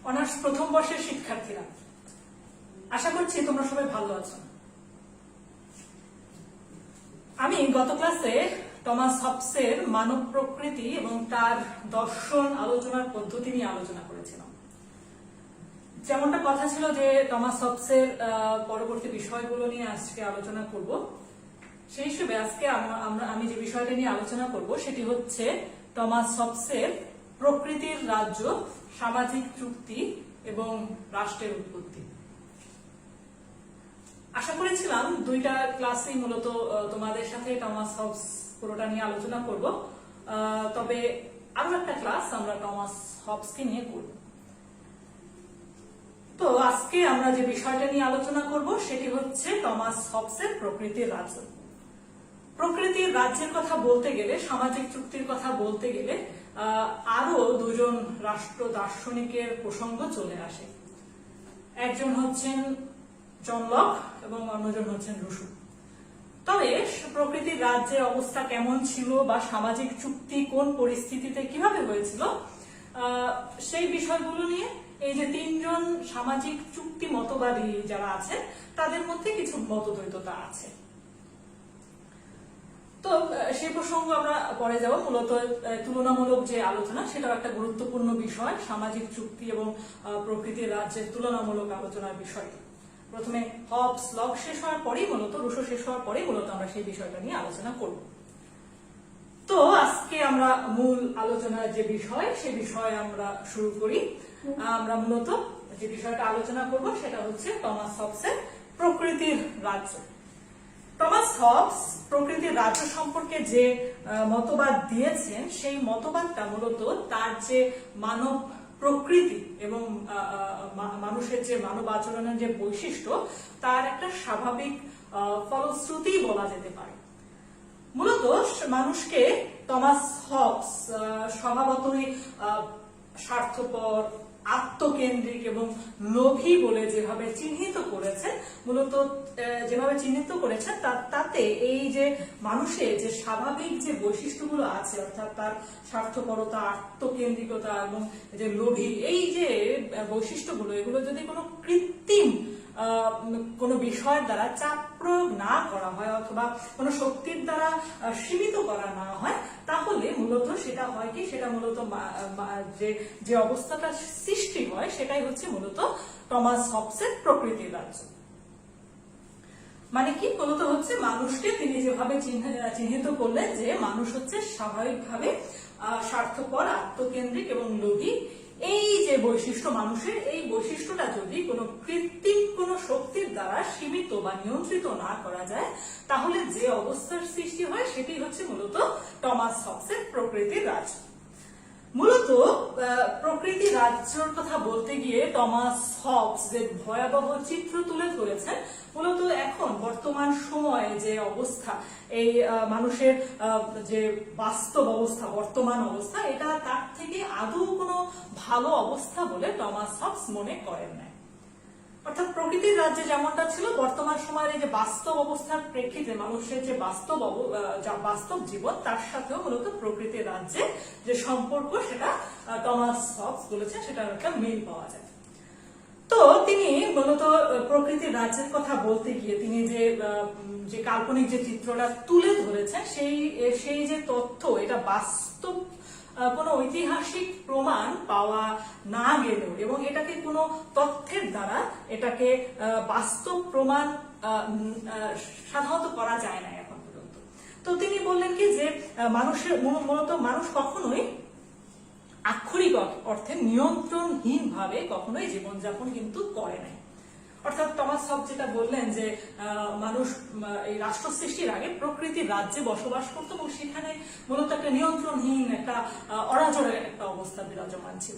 Honours প্রথম বর্ষের শিক্ষার্থীরা, আশা করছি তোমরা সবাই ভালো আছো। আমি গত ক্লাসে টমাস হবসের মানব প্রকৃতি এবং তার দর্শন আলোচনার পদ্ধতি নিয়ে আলোচনা করেছিলাম। যেমনটা কথা ছিল যে টমাস হবসের পরবর্তী বিষয়গুলো নিয়ে আজকে আলোচনা করব, সেই হিসেবে আজকে আমি যে বিষয়টা নিয়ে আলোচনা করব সেটি হচ্ছে টমাস হবসের প্রকৃতির রাজ্য, সামাজিক চুক্তি এবং রাষ্ট্রের উৎপত্তি। আশা করেছিলাম দুইটা ক্লাসেই মূলত তোমাদের সাথে টমাস হবস পুরোটা নিয়ে আলোচনা করব, তবে আরো একটা ক্লাস আমরা টমাস হবসকে নিয়ে করব। তো আজকে আমরা যে বিষয়টা নিয়ে আলোচনা করব সেটি হচ্ছে টমাস হবসের প্রকৃতির রাজ্য। প্রকৃতির রাজ্যের কথা বলতে গেলে, সামাজিক চুক্তির কথা বলতে গেলে আরো দুজন রাষ্ট্র দার্শনিকের প্রসঙ্গ চলে আসে। একজন হচ্ছেন জন লক এবং অন্যজন হচ্ছেন রুশো। তবে প্রকৃতির রাজ্যের অবস্থা কেমন ছিল বা সামাজিক চুক্তি কোন পরিস্থিতিতে কিভাবে হয়েছিল, সেই বিষয়গুলো নিয়ে এই যে তিনজন সামাজিক চুক্তি মতবাদী যারা আছে তাদের মধ্যে কিছু মতদ্বৈততা আছে। তো সেই প্রসঙ্গ আমরা পরে যাব। মূলত তুলনামূলক যে আলোচনা সেটাও একটা গুরুত্বপূর্ণ বিষয়, সামাজিক চুক্তি এবং প্রকৃতির রাজ্যের তুলনামূলক আলোচনার বিষয়। প্রথমে হবস লক শেষ হওয়ার পরেই মূলত রুশো শেষ হওয়ার পরেই মূলত আমরা সেই বিষয়টা নিয়ে আলোচনা করব। তো আজকে আমরা মূল আলোচনার যে বিষয় সে বিষয়ে আমরা শুরু করি। আমরা মূলত যে বিষয়টা আলোচনা করব সেটা হচ্ছে টমাস হবসের প্রকৃতির রাজ্য। টমাস হবস প্রকৃতির রাজ্য সম্পর্কে যে মতবাদ দিয়েছেন সেই মতবাদটা মূলত তার যে মানব প্রকৃতি এবং মানুষের যে মানব আচরণের যে বৈশিষ্ট্য তার একটা স্বাভাবিক ফলশ্রুতি বলা যেতে পারে। মূলত মানুষকে টমাস হবস স্বভাবতই স্বার্থপর, আত্মকেন্দ্রিক এবং লোভী বলে যেভাবে চিহ্নিত করেছেন, মূলত যেভাবে চিহ্নিত করেছেন তাতে এই যে মানুষের যে স্বাভাবিক যে বৈশিষ্ট্যগুলো আছে, অর্থাৎ তার স্বার্থপরতা, আত্মকেন্দ্রিকতা এবং যে লোভী, এই যে বৈশিষ্ট্যগুলো, এগুলো যদি কোনো কৃত্রিম কোনো বিষয়ের দ্বারা চাপ প্রয়োগ না করা হয় অথবা কোনো শক্তির দ্বারা সীমিত করা না হয়, তাহলে মূলত সেটা হয় কি, সেটা মূলত যে অবস্থাটা সৃষ্টি হয় সেটাই হচ্ছে মূলত টমাস হবসের প্রকৃতির রাজ্য। মানে কি, মূলত হচ্ছে মানুষকে তিনি যেভাবে চিহ্নিত করলেন যে মানুষ হচ্ছে স্বাভাবিকভাবে স্বার্থপর, আত্মকেন্দ্রিক এবং লোভী। এই যে বৈশিষ্ট্য মানুষের, এই বৈশিষ্ট্যটা যদি কোনো কৃত্রিম কোনো শক্তির দ্বারা সীমিত বা নিয়ন্ত্রিত না করা যায়, তাহলে যে অবস্থার সৃষ্টি হয় সেটি হচ্ছে মূলত টমাস হবসের প্রকৃতির রাজ্য। মূলত প্রকৃতি রাজ্যের কথা বলতে গিয়ে টমাস হবস যে ভয়াবহ চিত্র তুলে ধরেছেন, মূলত এখন বর্তমান সময়ে যে অবস্থা, এই মানুষের যে বাস্তব অবস্থা, বর্তমান অবস্থা, এটা তার থেকে আদৌ কোনো ভালো অবস্থা বলে টমাস হবস মনে করেন না। অর্থাৎ প্রকৃতির রাজ্যে যেমনটা ছিল, বর্তমান সময়ের এই যে বাস্তব অবস্থার প্রেক্ষিতে মানুষের যে বাস্তব জীবন, তার সাথেও মূলত প্রকৃতির রাজ্যে যে সম্পর্ক সেটা টমাস হবস বলেছেন সেটার একটা মিল পাওয়া যায়। তো তিনি মূলত প্রকৃতির রাজ্যের কথা বলতে গিয়ে তিনি যে কাল্পনিক যে চিত্রটা তুলে ধরেছেন সেই যে তথ্য, এটা বাস্তব কোনো ঐতিহাসিক প্রমাণ পাওয়া না গেলেও এবং এটাকে কোনো তথ্যের দ্বারা এটাকে বাস্তব প্রমাণ সাধারণত করা যায় না এখন পর্যন্ত। তো তিনি বললেন কি যে মানুষের মূলত মানুষ কখনোই আক্ষরিক অর্থে নিয়ন্ত্রণহীন ভাবে কখনোই জীবনযাপন কিন্তু করে নাই। অর্থাৎ টমাস হবস যেটা বললেন যে মানুষ এই রাষ্ট্র সৃষ্টির আগে প্রকৃতির রাজ্যে বসবাস করতো এবং সেখানে মূলত একটা নিয়ন্ত্রণহীন, একটা অরাজকের একটা অবস্থা বিরাজমান ছিল।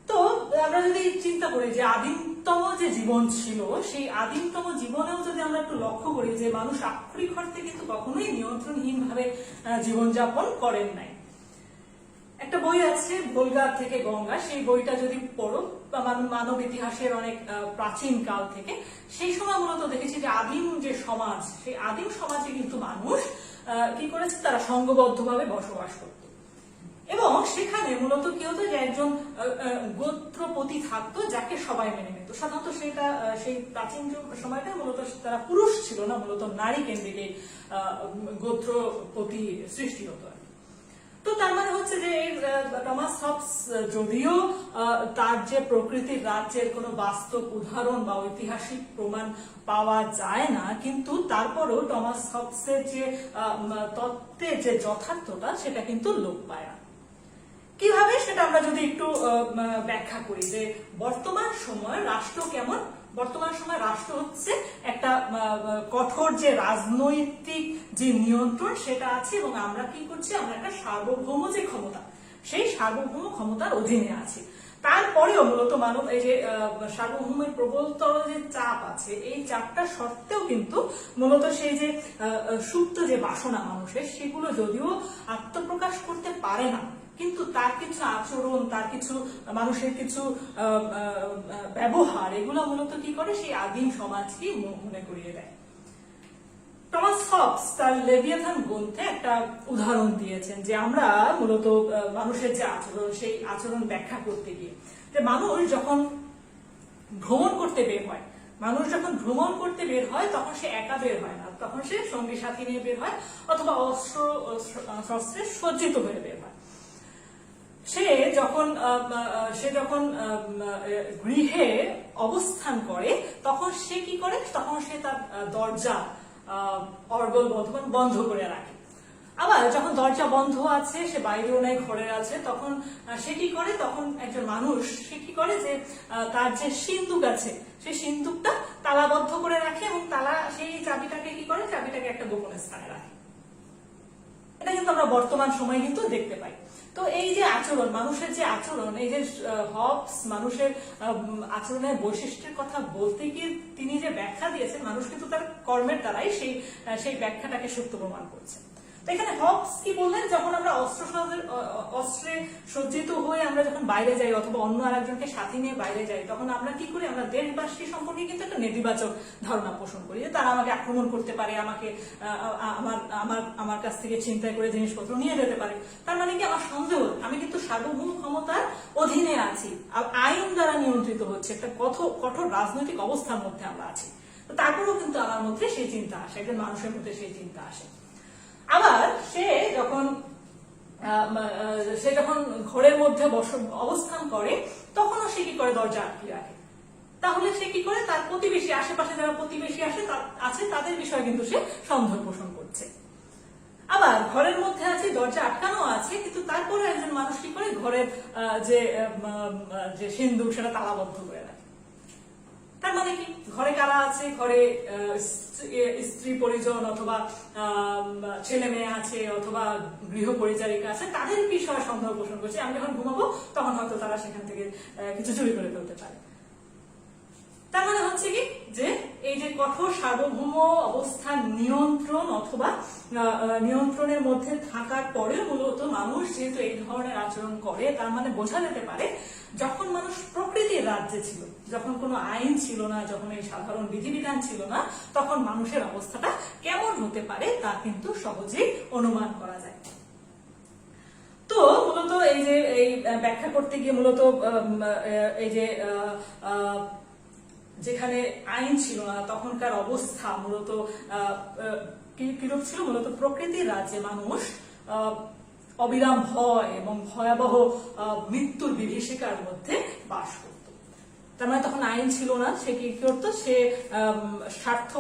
তো আমরা যদি চিন্তা করি যে আদিমতম যে জীবন ছিল, সেই আদিমতম জীবনেও যদি আমরা একটু লক্ষ্য করি যে মানুষ আক্ষরিক অর্থে কিন্তু কখনোই নিয়ন্ত্রণহীন ভাবে জীবনযাপন করেন নাই। একটা বই আছে ভোলগা থেকে গঙ্গা, সেই বইটা যদি পড়ো মানব ইতিহাসের অনেক প্রাচীন কাল থেকে, সেই সময় মূলত দেখেছি যে আদিম যে সমাজ, সেই আদিম সমাজে কিন্তু মানুষ কি করেছে, তারা সংঘবদ্ধভাবে বসবাস করত। এবং সেখানে মূলত কি হতো যে একজন গোত্রপতি থাকতো যাকে সবাই মেনে নিত। সাধারণত সেটা সেই প্রাচীন সময়টা মূলত তারা পুরুষ ছিল না, মূলত নারী কেন্দ্রিক গোত্রপতি সৃষ্টি হতো। তো তার মানে হচ্ছে যে টমাস হবস যদিও তার যে প্রকৃতির রাজ্যের কোনো বাস্তব উদাহরণ বা ঐতিহাসিক প্রমাণ পাওয়া যায় না, কিন্তু তারপরেও টমাস হবসের যে তত্ত্বের যে যথার্থতা সেটা কিন্তু লোপ পায় না। কিভাবে সেটা আমরা যদি একটু ব্যাখ্যা করি যে বর্তমান সময় রাষ্ট্র কেমন। বর্তমান সময় রাষ্ট্র হচ্ছে একটা কঠোর যে রাজনৈতিক যে নিয়ন্ত্রণ সেটা আছে, এবং আমরা কি করছি, আমরা একটা সার্বভৌম যে ক্ষমতা, সেই সার্বভৌম ক্ষমতার অধীনে আছি। তারপরেও মূলত মানব এই যে সার্বভৌমের প্রবলতর যে চাপ আছে, এই চাপটা সত্ত্বেও কিন্তু মূলত সেই যে সুপ্ত যে বাসনা মানুষের, সেগুলো যদিও আত্মপ্রকাশ করতে পারে না, কিন্তু তার কিছু আচরণ, তার কিছু মানুষের কিছু ব্যবহার, এগুলো মূলত কি করে, সেই আদিম সমাজকে মনে করিয়ে দেয়। টমাস হবস তার লেভিয়াথান গ্রন্থে একটা উদাহরণ দিয়েছেন যে আমরা মূলত মানুষের যে আচরণ, সেই আচরণ ব্যাখ্যা করতে গিয়ে, যে মানুষ যখন ভ্রমণ করতে বের হয়, তখন সে একা বের হয় না, তখন সে সঙ্গী সাথী নিয়ে বের হয়, অথবা শস্ত্রে সজ্জিত হয়ে বের হয়। সে যখন গৃহে অবস্থান করে, তখন সে কি করে, তখন সে তার দরজা অর্গল বন্ধ করে রাখে। আবার যখন দরজা বন্ধ আছে, সে বাইরেও নাই ঘরে আছে, তখন সে কি করে, তখন একজন মানুষ সে কি করে যে তার যে সিন্দুক আছে, সেই সিন্দুকটা তালাবদ্ধ করে রাখে, এবং সেই চাবিটাকে কি করে, চাবিটাকে একটা গোপন স্থানে রাখে। এটা কিন্তু আমরা বর্তমান সময়ে কিন্তু দেখতে পাই। তো এই যে আচরণ, মানুষের যে আচরণ, এই যে হবস মানুষের আচরণের বৈশিষ্ট্যের কথা বলতে গিয়ে তিনি যে ব্যাখ্যা দিয়েছেন, মানুষ কিন্তু তার কর্মের দ্বারাই সেই ব্যাখ্যাটাকে সত্য প্রমাণ করছে। তো এখানে হবস কি বললেন, যখন আমরা অস্ত্রে সজ্জিত হয়ে আমরা যখন বাইরে যাই, অথবা অন্য আরেকজনকে সাথে নিয়ে বাইরে যাই, তখন আমরা কি করি, আমরা দেশবাসী সম্পর্কে কিন্তু একটা নেতিবাচক ধারণা পোষণ করি, যে তারা আমাকে আক্রমণ করতে পারে, আমাকে আমার কাছ থেকে ছিনতাই করে জিনিসপত্র নিয়ে যেতে পারে। তার মানে কি, আমার সন্দেহ, আমি কিন্তু সার্বভৌম ক্ষমতার অধীনে আছি, আইন দ্বারা নিয়ন্ত্রিত হচ্ছে, একটা কঠোর রাজনৈতিক অবস্থার মধ্যে আমরা আছি। তারপরেও কিন্তু আমার মধ্যে সেই চিন্তা আসে, একজন মানুষের মধ্যে সেই চিন্তা আসে। আবার সে যখন ঘরের মধ্যে অবস্থান করে, তখনও সে কি করে, দরজা আটকে রাখে। তাহলে সে কি করে, তার প্রতিবেশী, আশেপাশে যারা প্রতিবেশী আছে তাদের বিষয়ে কিন্তু সে সন্দেহ পোষণ করছে। আবার ঘরের মধ্যে আছে, দরজা আটকানো আছে, কিন্তু তারপরে একজন মানুষ কি করে, ঘরের যে সিন্দুক সেটা তালাবদ্ধ করে রাখে। তার মানে কি, ঘরে কারা আছে, ঘরে স্ত্রী পরিজন, অথবা ছেলে মেয়ে আছে, অথবা গৃহ পরিচারিকা আছে, তাদের বিষয়ে সন্দেহ পোষণ করছে। আমি যখন ঘুমাবো, তখন হয়তো তারা সেখান থেকে কিছু চুরি করে ফেলতে পারে। তার মানে হচ্ছে কি, যে এই যে কঠোর সার্বভৌম অবস্থান নিয়ন্ত্রণ অথবা নিয়ন্ত্রণের মধ্যে থাকার পরেও মূলত মানুষ যেহেতু এই ধরনের আচরণ করে, তার মানে বোঝা যেতে পারে, যখন মানুষ প্রকৃতির রাজ্যে ছিল, যখন কোনো আইন ছিল না, যখন এই সাধারণ বিধিবিধান ছিল না, তখন মানুষের অবস্থাটা কেমন হতে পারে তা কিন্তু সহজেই অনুমান করা যায়। তো মূলত এই যে এই ব্যাখ্যা করতে গিয়ে মূলত এই যে যেখানে আইন ছিল না, তখনকার অবস্থা মূলত কিরূপ ছিল, মূলত প্রকৃতির রাজ্যে মানুষ অবিরাম ভয় এবং ভয়াবহ মৃত্যুর বিভীষিকার মধ্যে বাস করত। তার মানে তখন আইন ছিল না, সে কি করতো, সে স্বার্থ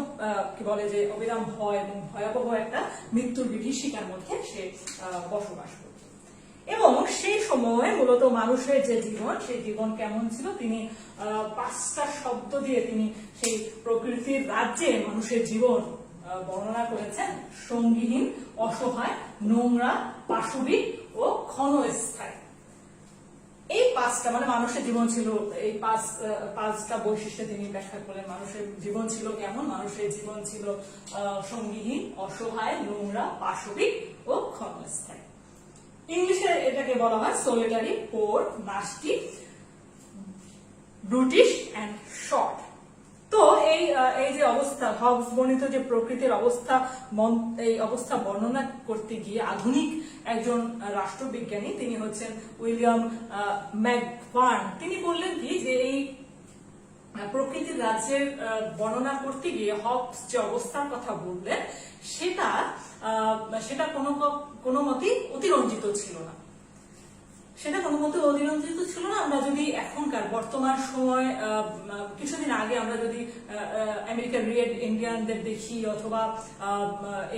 কি বলে যে অবিরাম ভয় এবং ভয়াবহ একটা মৃত্যুর বিভীষিকার মধ্যে সে বসবাস করত। এবং সেই সময় মূলত মানুষের যে জীবন, সেই জীবন কেমন ছিল, তিনি 5টা শব্দ দিয়ে তিনি সেই প্রকৃতির রাজ্যে মানুষের জীবন বর্ণনা করেছেন: সঙ্গীহীন, অসহায়, নোংরা, পাশবিক ও ক্ষণস্থায়ী। এই 5টা মানে মানুষের জীবন ছিল, এই 5টা বৈশিষ্ট্য তিনি ব্যাখ্যা করলেন। মানুষের জীবন ছিল কেমন, মানুষের জীবন ছিল সঙ্গীহীন, অসহায়, নোংরা, পাশবিক ও ক্ষণস্থায়ী। ইংলিশে এটাকে বলা হয় সোলিটারি, পোর, নাস্টি, ব্রুটিশ এন্ড শর্ট। তো এই যে অবস্থা, হবস বর্ণিত যে প্রকৃতির অবস্থা, এই অবস্থা বর্ণনা করতে গিয়ে আধুনিক একজন রাষ্ট্রবিজ্ঞানী, তিনি হচ্ছেন উইলিয়াম ম্যাকবার্ন, তিনি বললেন কি যে এই প্রকৃতির রাজ্যের বর্ণনা করতে গিয়ে হবস যে অবস্থার কথা বললেন সেটা কোনো মতেই অতিরঞ্জিত ছিল না। সেটা কোনো মতে অতিরঞ্জিত ছিল না। আমরা যদি এখনকার বর্তমান সময়, কিছুদিন আগে আমরা যদি আমেরিকার রেড ইন্ডিয়ানদের দেখি, অথবা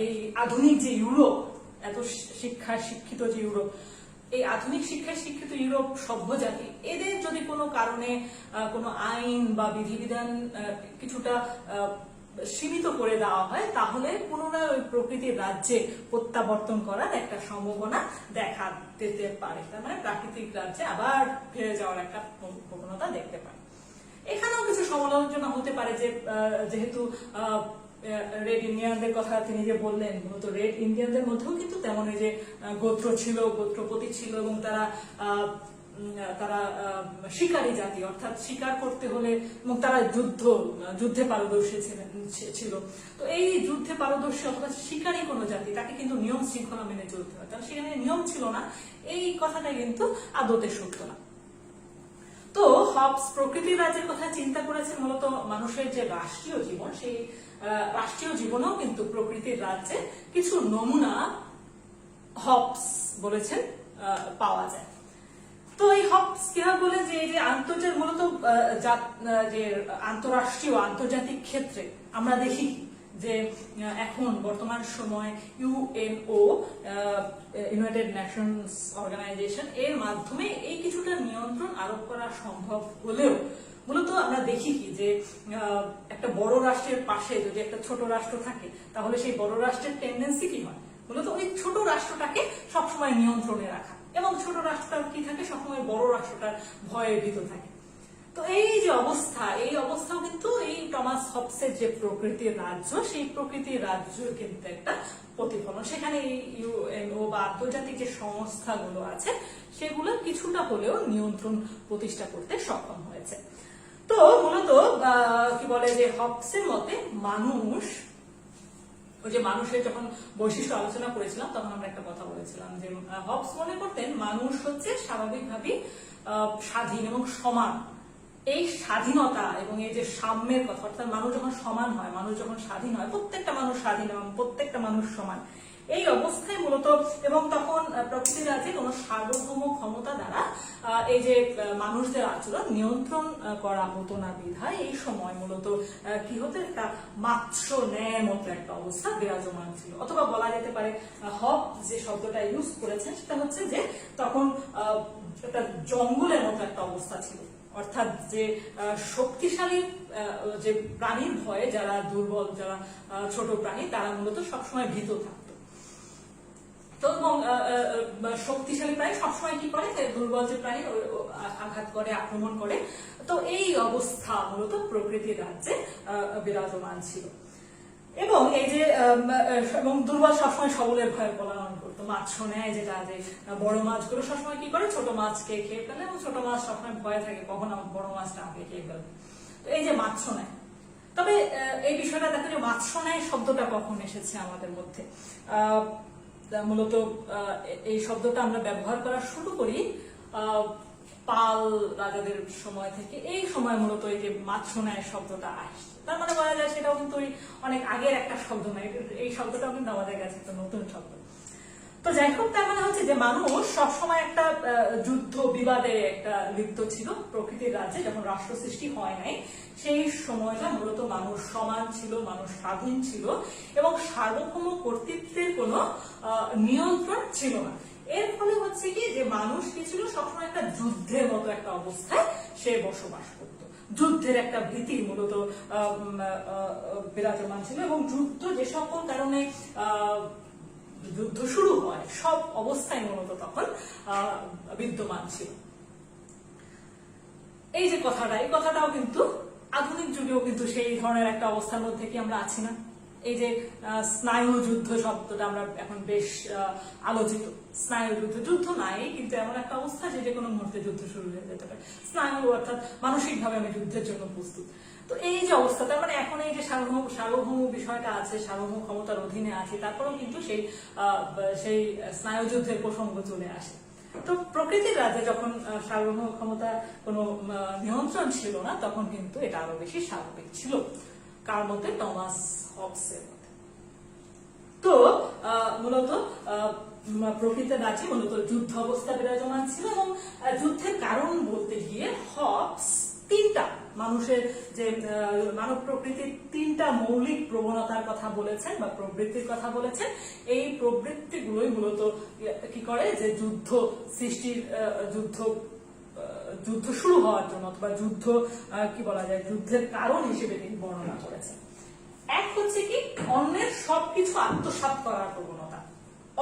এই আধুনিক যে ইউরোপ, এত শিক্ষায় শিক্ষিত যে ইউরোপ, এই আধুনিক শিক্ষায় শিক্ষিত ইউরোপ সভ্য জাতি, এদের যদি কোনো কারণে কোনো আইন বা বিধিবিধান কিছুটা সীমিত করে দেওয়া হয়, তাহলে পুনরায় ওই প্রকৃতির রাজ্যে প্রত্যাবর্তন করার একটা সম্ভাবনা দেখা দিতে পারে। তার মানে প্রাকৃতিক রাজ্যে আবার ফিরে যাওয়ার একটা প্রবণতা দেখতে পারে। এখানেও কিছু সমালোচনা হতে পারে যে যেহেতু রেড ইন্ডিয়ানদের কথা তিনি যে বললেন, মূলত রেড ইন্ডিয়ানদের মধ্যেও কিন্তু তেমন যে গোত্র ছিল, গোত্রপতি ছিল, এবং তারা শিকারী জাতি, অর্থাৎ শিকার করতে হলে, এবং তারা যুদ্ধে পারদর্শী ছিল। তো এই যুদ্ধে পারদর্শী অথবা শিকারী কোনো জাতি, তাকে কিন্তু নিয়ম শৃঙ্খলা মেনে চলতে হয়। তাহলে সেখানে নিয়ম ছিল না, এই কথাটা কিন্তু আদতে সত্য না। তো হবস প্রকৃতির রাজ্যের কথা চিন্তা করেছেন মূলত মানুষের যে রাষ্ট্রীয় জীবন, সেই রাষ্ট্রীয় জীবনেও কিন্তু প্রকৃতির রাজ্যে কিছু নমুনা হবস বলেছেন পাওয়া যায়। তো এই হবস কিভাবে বলে যে এই যে মূলত যে আন্তরাষ্ট্রীয় আন্তর্জাতিক ক্ষেত্রে আমরা দেখি যে এখন বর্তমান সময় ইউএনও, ইউনাইটেড নেশনস অর্গানাইজেশন, এর মাধ্যমে এই কিছুটা নিয়ন্ত্রণ আরোপ করা সম্ভব হলেও মূলত আমরা দেখি কি যে একটা বড় রাষ্ট্রের পাশে যদি একটা ছোট রাষ্ট্র থাকে, তাহলে সেই বড় রাষ্ট্রের টেন্ডেন্সি কি হয়, মূলত ওই ছোট রাষ্ট্রটাকে সবসময় নিয়ন্ত্রণে রাখা, এবং ছোট রাষ্ট্রটা কি থাকে, সবসময় বড় রাষ্ট্রটার ভয়ে ভীত থাকে। তো এই যে অবস্থা, এই অবস্থাও কিন্তু এই টমাস হবসের যে প্রকৃতির রাজ্য, সেই প্রকৃতির রাজ্য কিন্তু একটা প্রতিফলন। সেখানে ইউএনও বা আন্তর্জাতিক যে সংস্থাগুলো আছে, সেগুলো কিছুটা হলেও নিয়ন্ত্রণ প্রতিষ্ঠা করতে সক্ষম হয়েছে। তো মূলত কি বলে যে হবসের মতে মানুষের যখন বৈশিষ্ট্য আলোচনা করেছিলাম, তখন আমরা একটা কথা বলেছিলাম যে হবস মনে করতেন মানুষ হচ্ছে স্বাভাবিকভাবেই স্বাধীন এবং সমান। এই স্বাধীনতা এবং এই যে সাম্যের কথা, অর্থাৎ মানুষ যখন সমান হয়, মানুষ যখন স্বাধীন হয়, প্রত্যেকটা মানুষ স্বাধীন এবং প্রত্যেকটা মানুষ সমান, এই অবস্থায় মূলত, এবং তখন প্রকৃতির রাজ্যে কোনো সার্বভৌম ক্ষমতা দ্বারা এই যে মানুষদের আচরণ নিয়ন্ত্রণ করা হতো না বিধায় এই সময় মূলত কি হতো, একটা মাৎস্য ন্যায়ের মতো একটা অবস্থা বিরাজমান ছিল। অথবা বলা যেতে পারে হব যে শব্দটা ইউজ করেছেন সেটা হচ্ছে যে তখন একটা জঙ্গলের মতো একটা অবস্থা ছিল, অর্থাৎ যে শক্তিশালী যে প্রাণীর ভয়ে যারা দুর্বল, যারা ছোট প্রাণী, তারা মূলত সবসময় ভীত থাকতো। তো এবং শক্তিশালী প্রাণী সবসময় কি করে, দুর্বল যে প্রাণী আঘাত করে, আক্রমণ করে। তো এই অবস্থা মূলত প্রকৃতির রাজ্যে বিরাজমান ছিল। এবং এই যে এবং দুর্বল সবসময় সবলের ভয়ে পলায়ন করতো। মাৎস্য নেয় যেটা, যে বড় মাছগুলো সবসময় কি করে, ছোট মাছকে খেয়ে ফেলে, এবং ছোট মাছ সবসময় ভয়ে থাকে কখন বড় মাছটা আমাকে খেয়ে ফেলবে। তো এই যে মাৎস্য নেয়, তবে এই বিষয়টা দেখো যে মাৎস্য নেয় শব্দটা কখন এসেছে আমাদের মধ্যে। মূলত এই শব্দটা আমরা ব্যবহার করা শুরু করি পাল রাজাদের সময় থেকে। এই সময় মূলত এই যে মাৎস্য নেয় শব্দটা আসছে, তার মানে বলা যায় সেটাও কিন্তু অনেক আগের একটা শব্দ নয়, এই শব্দটাও কিন্তু আমাদের কাছে একটা নতুন শব্দ। তো যাই হোক, তার মানে হচ্ছে যে মানুষ সবসময় একটা যুদ্ধ বিবাদে একটা লিপ্ত ছিল প্রকৃতির রাজ্যে। যখন রাষ্ট্র সৃষ্টি হয় নাই, সেই সময়টা মূলত মানুষ সমান ছিল, মানুষ স্বাধীন ছিল, এবং সার্বভৌম কর্তৃত্বের কোনো নিয়ন্ত্রণ ছিল না। এর ফলে হচ্ছে কি যে মানুষ কি ছিল, সবসময় একটা যুদ্ধের মতো একটা অবস্থায় সে বসবাস করত। যুদ্ধের একটা ভীতি মূলত বিরাজমান ছিল, এবং যুদ্ধ যে সকল কারণে যুদ্ধ শুরু হয়, সব অবস্থায় মূলত তখন বিদ্যমান ছিল। এই যে কথাটা, এই কথাটাও কিন্তু আধুনিক যুগেও কিন্তু সেই ধরনের একটা অবস্থার মধ্যে কি আমরা আছি না? এই যে স্নায়ু যুদ্ধ শব্দটা আমরা এখন বেশ আলোচিত। স্নায়ু যুদ্ধ, যুদ্ধ নাই, কিন্তু এমন একটা অবস্থা যে কোনো মুহূর্তে যুদ্ধ শুরু হয়ে যেতে পারে। স্নায়ু অর্থাৎ মানসিকভাবে আমি যুদ্ধের জন্য প্রস্তুত। তো এই যে অবস্থা, তার মানে এখন এই যে সার্বভৌম বিষয়টা আছে, সার্বভৌম ক্ষমতার অধীনে আছে, তারপরেও কিন্তু সেই স্নায়ুযুদ্ধের প্রসঙ্গ চলে আসে। তো প্রকৃতির রাজ্যে যখন সার্বভৌম ক্ষমতা কোনো নিয়ন্ত্রণ ছিল না, তখন কিন্তু এটা আরো বেশি স্বাভাবিক ছিল। কার মতে? টমাস হবসের মতে। তো মূলত প্রকৃতির রাজ্যে মূলত যুদ্ধ অবস্থা বিরাজমান ছিল, এবং যুদ্ধের কারণ বলতে গিয়ে হবস তিনটা মানুষের যে মানব প্রকৃতির তিনটা মৌলিক প্রবণতার কথা বলেছেন বা প্রবৃত্তির কথা বলেছেন। এই প্রবৃত্তিগুলোই মূলত কি করে, যে যুদ্ধ সৃষ্টির যুদ্ধ শুরু হওয়ার জন্য অথবা যুদ্ধ কি বলা যায়, যুদ্ধের কারণ হিসেবে তিনি বর্ণনা করেছেন। এক হচ্ছে কি, অন্যের সবকিছু আত্মসাৎ করার প্রবণতা,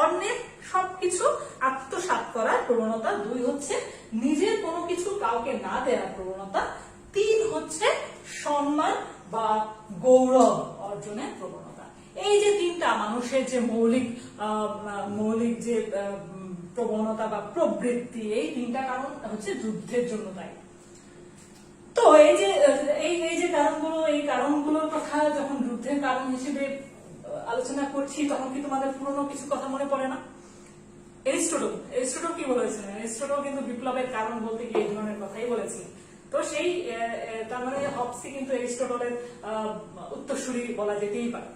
অন্যের সবকিছু আত্মসাৎ করার প্রবণতা। দুই হচ্ছে নিজের কোনো কিছু কাউকে না দেওয়ার প্রবণতা। তিন হচ্ছে সম্মান বা গৌরব অর্জনের প্রবণতা। এই যে তিনটা মানুষের যে মৌলিক যে প্রবণতা বা প্রবৃত্তি, এই তিনটা কারণ হচ্ছে যুদ্ধের জন্য দায়ী। তো এই যে কারণগুলো, এই কারণগুলোর কথা যখন যুদ্ধের কারণ হিসেবে আলোচনা করছি, তখন কি তোমাদের পুরনো কিছু কথা মনে পড়ে না? এরিস্টটল কি বলেছিলেন? এরিস্টটল কিন্তু বিপ্লবের কারণ বলতে গিয়ে এই ধরনের কথাই বলেছিলেন। তো তার মানে হবসই কিন্তু এরিস্টটলের উত্তরসূরি বলা যেতেই পারে।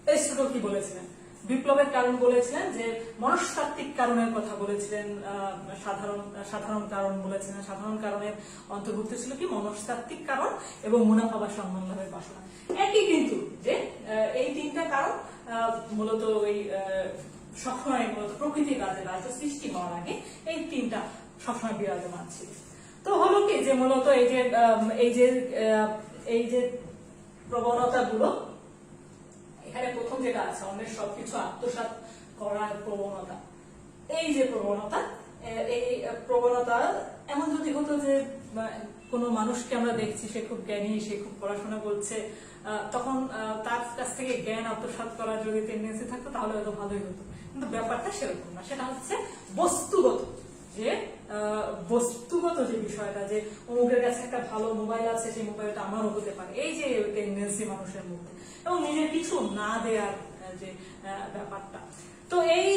এরিস্টটল কি বলেছিলেন? বিপ্লবের কারণ বলেছিলেন যে মনস্তাত্ত্বিক কারণের কথা বলেছিলেন, সাধারণ কারণ বলেছিলেন। সাধারণ কারণের অন্তর্ভুক্ত ছিল কি, মনস্তাত্ত্বিক কারণ এবং মুনাফা বা সম্মান লাভের বাসনা। একই কিন্তু যে এই তিনটা কারণ মূলত সবসময় মূলত প্রকৃতির রাজ্য সৃষ্টি হওয়ার আগে এই তিনটা সবসময় বিরাজমান ছিল। তো হলো কি, যে মূলত এই যে প্রবণতাগুলো, এখানে প্রথম যেটা আছে অন্যের সবকিছু আত্মসাৎ করার প্রবণতা, এই যে প্রবণতা এমন যদি হতো যে কোনো মানুষকে আমরা দেখছি, সে খুব জ্ঞানী, সে খুব পড়াশোনা করছে, তখন তার কাছ থেকে জ্ঞান আত্মসাৎ করার যদি টেন্ডেন্সি থাকতো তাহলে হয়তো ভালোই হতো। কিন্তু ব্যাপারটা সেরকম না, সেটা হচ্ছে বস্তুগত যে বিষয়টা, যে অমুকের কাছে একটা ভালো মোবাইল আছে, সেই মোবাইলটা আমারও হতে পারে, এই যে টেন্ডেন্সি মানুষের মধ্যে, এবং নিজের কিছু না দেওয়ার যে ব্যাপারটা। তো এই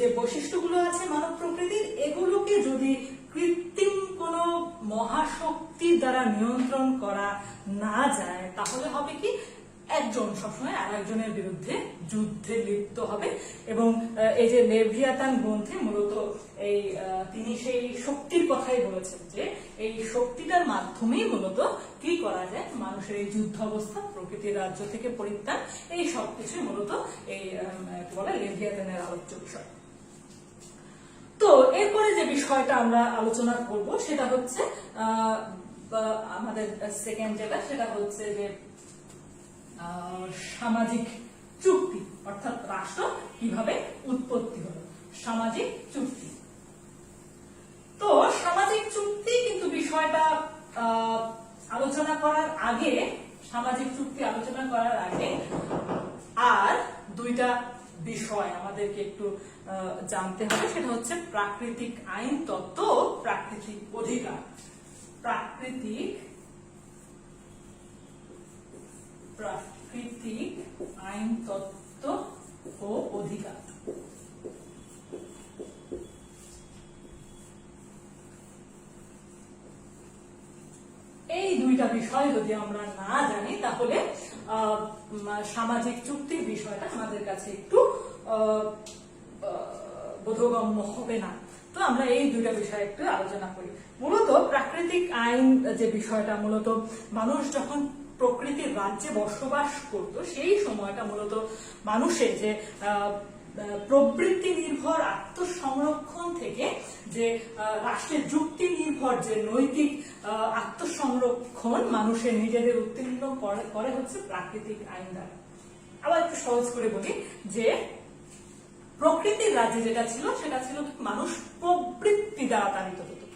যে বৈশিষ্ট্যগুলো আছে মানব প্রকৃতির, এগুলোকে যদি কৃত্রিম কোনো মহাশক্তির দ্বারা নিয়ন্ত্রণ করা না যায়, তাহলে হবে কি, একজন সবসময় আর একজনের বিরুদ্ধে যুদ্ধে লিপ্ত হবে। এবং এই যে লেভিয়াথান গ্রন্থে মূলত তিনি সেই শক্তির কথাই বলেছেন, যে এই শক্তিটার মাধ্যমেই মূলত কি করা যায়, মানুষের এই যুদ্ধ অবস্থা, প্রকৃতির রাজ্য থেকে পরিত্রাণ, এই সবকিছু মূলত এই বলে লেভিয়াথানের আলোচ্য বিষয়। তো এরপরে যে বিষয়টা আমরা আলোচনা করব সেটা হচ্ছে আমাদের সেকেন্ড যেটা, সেটা হচ্ছে যে সামাজিক চুক্তি, অর্থাৎ রাষ্ট্র কিভাবে উৎপত্তি হলো, সামাজিক চুক্তি। তো সামাজিক চুক্তি কিন্তু বিষয়টা আলোচনা করার আগে, সামাজিক চুক্তি আলোচনা করার আগে আর দুইটা বিষয় আমাদেরকে একটু জানতে হবে, সেটা হচ্ছে প্রাকৃতিক আইন তত্ত্ব ও প্রাকৃতিক অধিকার। প্রাকৃতিক আইন তত্ত্ব ও অধিকার। এই দুইটা বিষয় যদি আমরা না জানি, তাহলে সামাজিক চুক্তির বিষয়টা আমাদের কাছে একটু বোধগম্য হবে না। তো আমরা এই দুইটা বিষয় একটু আলোচনা করি। মূলত প্রাকৃতিক আইন যে বিষয়টা, মূলত মানুষ যখন প্রকৃতির রাজ্যে বসবাস করত, সেই সময়টা মূলত মানুষের যে প্রবৃত্তি নির্ভর আত্মসংরক্ষণ থেকে যে রাষ্ট্রের যুক্তি নির্ভর যে নৈতিক আত্মসংরক্ষণ মানুষের নিজেদের উত্তীর্ণ করে হচ্ছে প্রাকৃতিক আইন দ্বারা। আবার একটু সহজ করে বলি, যে প্রকৃতির রাজ্যে যেটা ছিল, সেটা ছিল মানুষ প্রবৃত্তি দ্বারা তাড়িত হতো,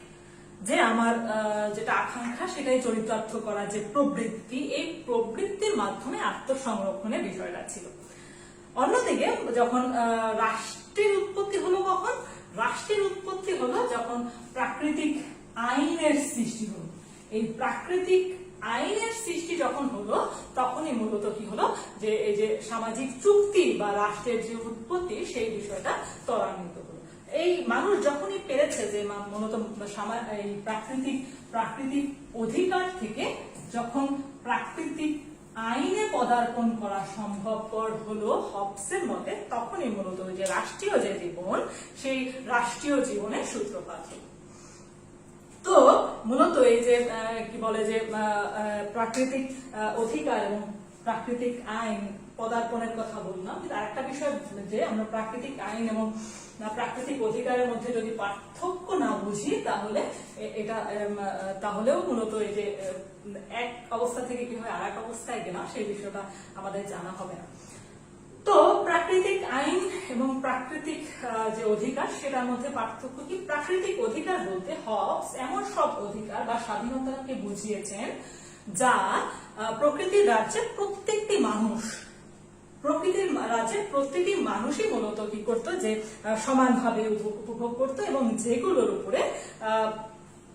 যে আমার যেটা আকাঙ্ক্ষা সেটাই চরিতার্থ করা, যে প্রবৃত্তি, এই প্রবৃত্তির মাধ্যমে আত্মসংরক্ষণের বিষয়টা ছিল। অন্যদিকে যখন রাষ্ট্রের উৎপত্তি হলো, রাষ্ট্রের উৎপত্তি হলো যখন প্রাকৃতিক আইনের সৃষ্টি হলো। এই প্রাকৃতিক আইনের সৃষ্টি যখন হলো তখনই মূলত কি হলো যে এই যে সামাজিক চুক্তি বা রাষ্ট্রের যে উৎপত্তি সেই বিষয়টা ত্বরান্বিত হলো। এই মানুষ যখনই পেরেছে যে মূলত এই প্রাকৃতিক অধিকার থেকে যখন প্রাকৃতিক আইনে পদার্পণ করা সম্ভবপর হলো হবসের মতে, তখনই মূলত যে রাষ্ট্রীয় যে জীবন সেই রাষ্ট্রীয় জীবনের সূত্রপাত হলো। তো মূলত এই যে কি বলে যে প্রাকৃতিক অধিকার এবং প্রাকৃতিক আইন পদার্পণের কথা বললাম, কিন্তু আরেকটা বিষয় যে আমরা প্রাকৃতিক আইন এবং প্রাকৃতিক অধিকারের মধ্যে যদি পার্থক্য না বুঝি তাহলেও মূলত এই যে এক অবস্থা থেকে কি হয় আর এক অবস্থায় গেলাম সেই বিষয়টা আমাদের জানা হবে না। তো প্রাকৃতিক আইন এবং প্রাকৃতিক যে অধিকার সেটার মধ্যে পার্থক্য কি? প্রাকৃতিক অধিকার বলতে হবস এমন সব অধিকার বা স্বাধীনতাকে বুঝিয়েছেন যা প্রকৃতির রাজ্যে প্রত্যেকটি মানুষই মূলত কি করতো যে সমানভাবে উপভোগ করতো এবং যেগুলোর উপরে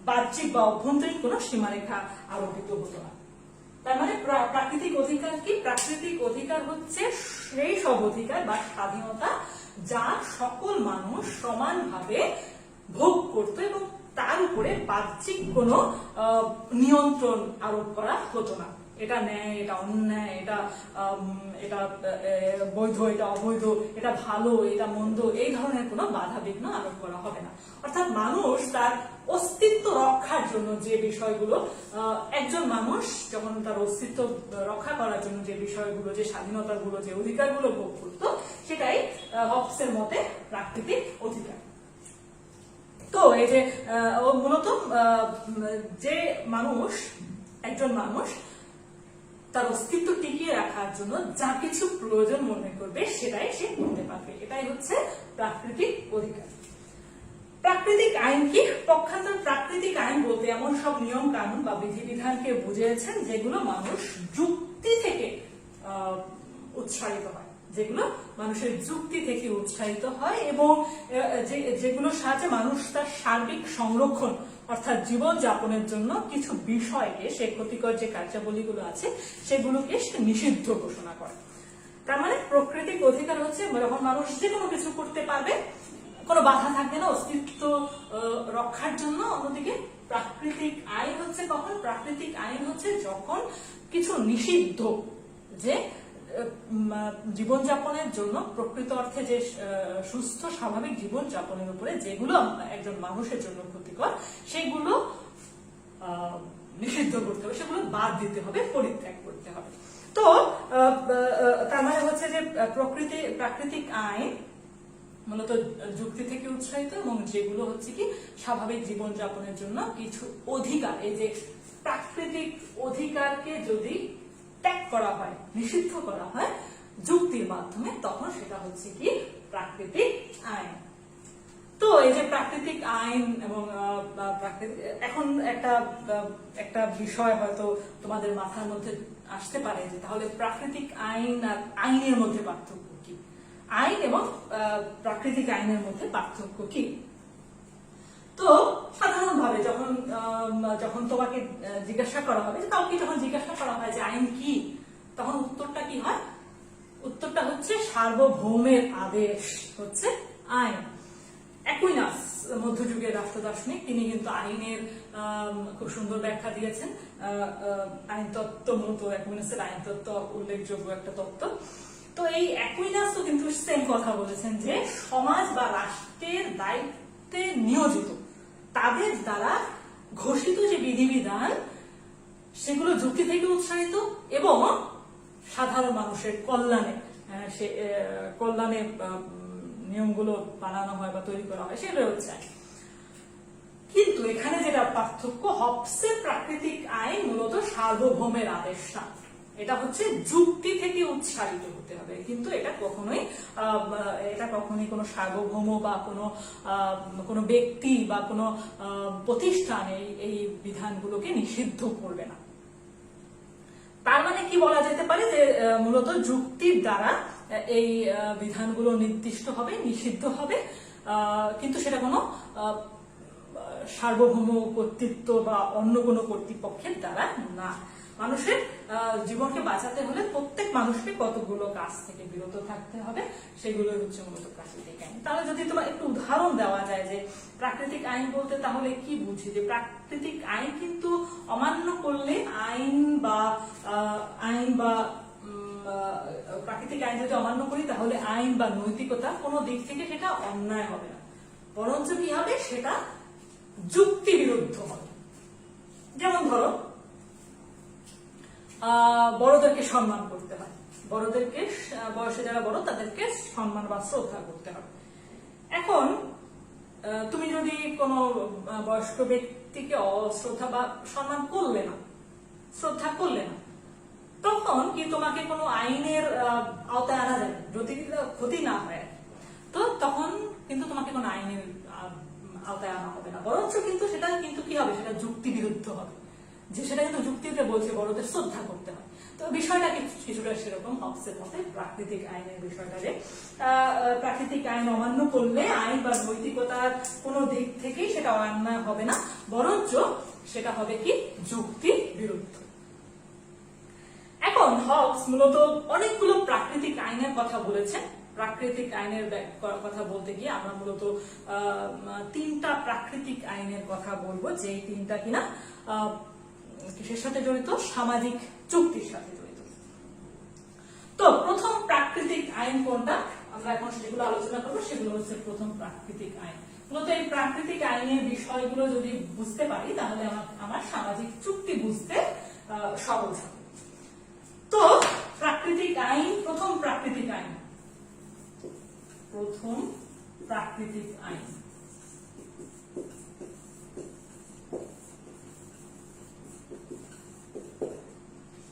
বাহ্যিক বা অভ্যন্তরীণ কোনো সীমারেখা আরোপিত হতো না। তার মানে প্রাকৃতিক অধিকার কি? প্রাকৃতিক অধিকার হচ্ছে সেই সব অধিকার বা স্বাধীনতা যা সকল মানুষ সমানভাবে ভোগ করত এবং তার উপরে বাহ্যিক কোনো নিয়ন্ত্রণ আরোপ করা হতো না। এটা ন্যায়, এটা অন্যায়, এটা বৈধ, এটা অবৈধ, এটা ভালো, এটা মন্দ, এই ধরনের কোনো বাধা বিঘ্ন আরোপ করা হবে না। অর্থাৎ মানুষ তার অস্তিত্ব রক্ষার জন্য যে বিষয়গুলো, একজন মানুষ যখন তার অস্তিত্ব রক্ষা করার জন্য যে বিষয়গুলো, যে স্বাধীনতাগুলো, যে অধিকারগুলো ভোগ করত, সেটাই হবসের মতে প্রাকৃতিক অধিকার। তো এই যে মূলত যে একজন মানুষ তার অস্তিত্ব টিকিয়ে রাখার জন্য যা কিছু প্রয়োজন মনে করবে সেটাই সে করতে পারবে, এটাই হচ্ছে প্রাকৃতিক অধিকার। প্রাকৃতিক আইন কি? পক্ষান্তর প্রাকৃতিক আইন বলতে এমন সব নিয়ম কানুন বা বিধিবিধানকে বুঝিয়েছেন যেগুলো মানুষ যুক্তি থেকে উৎসাহিত হয়, এবং যেগুলোর সাহায্যে মানুষ তার সার্বিক সংরক্ষণ অর্থাৎ জীবন যাপনের জন্য কিছু বিষয়কে, সে ক্ষতিকর যে কার্যাবলীগুলো আছে সেগুলোকে সে নিষিদ্ধ ঘোষণা করে। তার মানে প্রাকৃতিক অধিকার হচ্ছে যখন মানুষ যে কোনো কিছু করতে পারবে, কোনো বাধা থাকবে না অস্তিত্ব রক্ষার জন্য। অন্যদিকে প্রাকৃতিক আইন হচ্ছে কখন? প্রাকৃতিক আইন হচ্ছে যখন কিছু নিষিদ্ধ, যে জীবনযাপনের জন্য প্রকৃত অর্থে যে সুস্থ স্বাভাবিক জীবনযাপনের উপরে যেগুলো একজন মানুষের জন্য ক্ষতিকর, সেগুলো নিষিদ্ধ করতে হবে, সেগুলো বাদ দিতে হবে, পরিত্যাগ করতে হবে। তো তার মানে হচ্ছে যে প্রাকৃতিক আইন মূলত যুক্তি থেকে উৎসাহিত এবং যেগুলো হচ্ছে কি স্বাভাবিক জীবনযাপনের জন্য কিছু অধিকার, এই যে প্রাকৃতিক অধিকারকে যদি ত্যাগ করা হয়, নিষিদ্ধ করা হয় যুক্তির মাধ্যমে, তখন সেটা হচ্ছে কি প্রাকৃতিক আইন। তো এই যে প্রাকৃতিক আইন এবং এখন একটা বিষয় হয়তো তোমাদের মাথার মধ্যে আসতে পারে যে তাহলে প্রাকৃতিক আইন আর আইনের মধ্যে পার্থক্য কি? আইন এবং প্রাকৃতিক আইনের মধ্যে পার্থক্য কি? তো সাধারণভাবে যখন তোমাকে জিজ্ঞাসা করা হবে, কাউকে যখন জিজ্ঞাসা করা হয় যে আইন কি, তখন উত্তরটা কি হয়? উত্তরটা হচ্ছে সার্বভৌমের আদেশ হচ্ছে আইন। অ্যাকুইনাস মধ্যযুগের রাষ্ট্র দার্শনিক, তিনি কিন্তু আইনের খুব সুন্দর ব্যাখ্যা দিয়েছেন। আইন তত্ত্ব, মূলত অ্যাকুইনাসের আইন তত্ত্ব উল্লেখযোগ্য একটা তত্ত্ব। তো এই অ্যাকুইনাসও কিন্তু সেম কথা বলেছেন যে সমাজ বা রাষ্ট্রের দায়িত্বে নিয়োজিত তাদের দ্বারা ঘোষিত যে বিধিবিধান, সেগুলো যুক্তি থেকে উৎসাহিত এবং সাধারণ মানুষের কল্যাণে নিয়মগুলো বানানো হয় বা তৈরি করা হয়, সেগুলো হচ্ছে আইন। কিন্তু এখানে যেটা পার্থক্য, হবসের প্রাকৃতিক আইন মূলত সার্বভৌমের আদেশ না, এটা হচ্ছে যুক্তি থেকে উৎসাহিত হতে হবে, কিন্তু এটা কখনোই কোনো সার্বভৌম বা কোনো ব্যক্তি বা কোনো প্রতিষ্ঠান এই বিধানগুলোকে নিষিদ্ধ করবে না। তার মানে কি বলা যেতে পারে যে মূলত যুক্তির দ্বারা এই বিধানগুলো নির্দিষ্ট হবে, নিষিদ্ধ হবে, কিন্তু সেটা কোনো সার্বভৌম কর্তৃত্ব বা অন্য কোনো কর্তৃপক্ষের দ্বারা না। মানুষের জীবনকে বাঁচাতে হলে প্রত্যেক মানুষকে কতগুলো কাজ থেকে বিরত থাকতে হবে, সেগুলো হচ্ছে মূলত প্রাকৃতিক আইন। তাহলে যদি তোমার একটু উদাহরণ দেওয়া যায় যে প্রাকৃতিক আইন বলতে তাহলে কি বুঝি, যে প্রাকৃতিক আইন কিন্তু অমান্য করলে আইন বা প্রাকৃতিক আইন যদি অমান্য করি তাহলে আইন বা নৈতিকতা কোনো দিক থেকে সেটা অন্যায় হবে না, বরঞ্চ কি হবে, সেটা যুক্তি বিরুদ্ধ হবে। যেমন ধরো বড়দেরকে সম্মান করতে হয়, বড়দেরকে বয়সে যারা বড় তাদেরকে সম্মান বা শ্রদ্ধা করতে হবে। এখন তুমি যদি কোনো বয়স্ক ব্যক্তিকে অশ্রদ্ধা বা সম্মান করলে না, শ্রদ্ধা করলে না, তখন কি তোমাকে কোনো আইনের আওতায় আনা যাবে যদি ক্ষতি না হয়, তো তখন কিন্তু তোমাকে কোনো আইনের আওতায় আনা হবে না, বরঞ্চ কিন্তু সেটা কিন্তু কি হবে, সেটা যুক্তি বিরুদ্ধ হবে, যে সেটা কিন্তু যুক্তিতে বলছে বড়দের শ্রদ্ধা করতে হয়। তো বিষয়টা কিছুটা সেরকম হবসের মতে প্রাকৃতিক আইনের বিষয়টা, যে প্রাকৃতিক আইন অমান্য করলে আইন বা নৈতিকতার কোনো দিক থেকেই সেটা অন্যায় হবে না, বরঞ্চ সেটা হবে কি যুক্তি বিরুদ্ধ। এখন হবস মূলত অনেকগুলো প্রাকৃতিক আইনের কথা বলেছেন। প্রাকৃতিক আইনের কথা বলতে গিয়ে আমরা মূলত তিনটা প্রাকৃতিক আইনের কথা বলবো, যে তিনটা কিনা কিসের সাথে জড়িত, সামাজিক চুক্তির সাথে জড়িত। তো প্রথম প্রাকৃতিক আইন কোনটা, আমরা এখন সেগুলো আলোচনা করবো। সেগুলো হচ্ছে প্রথম প্রাকৃতিক আইন। মূলত এই প্রাকৃতিক আইনের বিষয়গুলো যদি বুঝতে পারি তাহলে আমার সামাজিক চুক্তি বুঝতে সহজ হবে। তো প্রাকৃতিক আইন, প্রথম প্রাকৃতিক আইন, প্রথম প্রাকৃতিক আইন।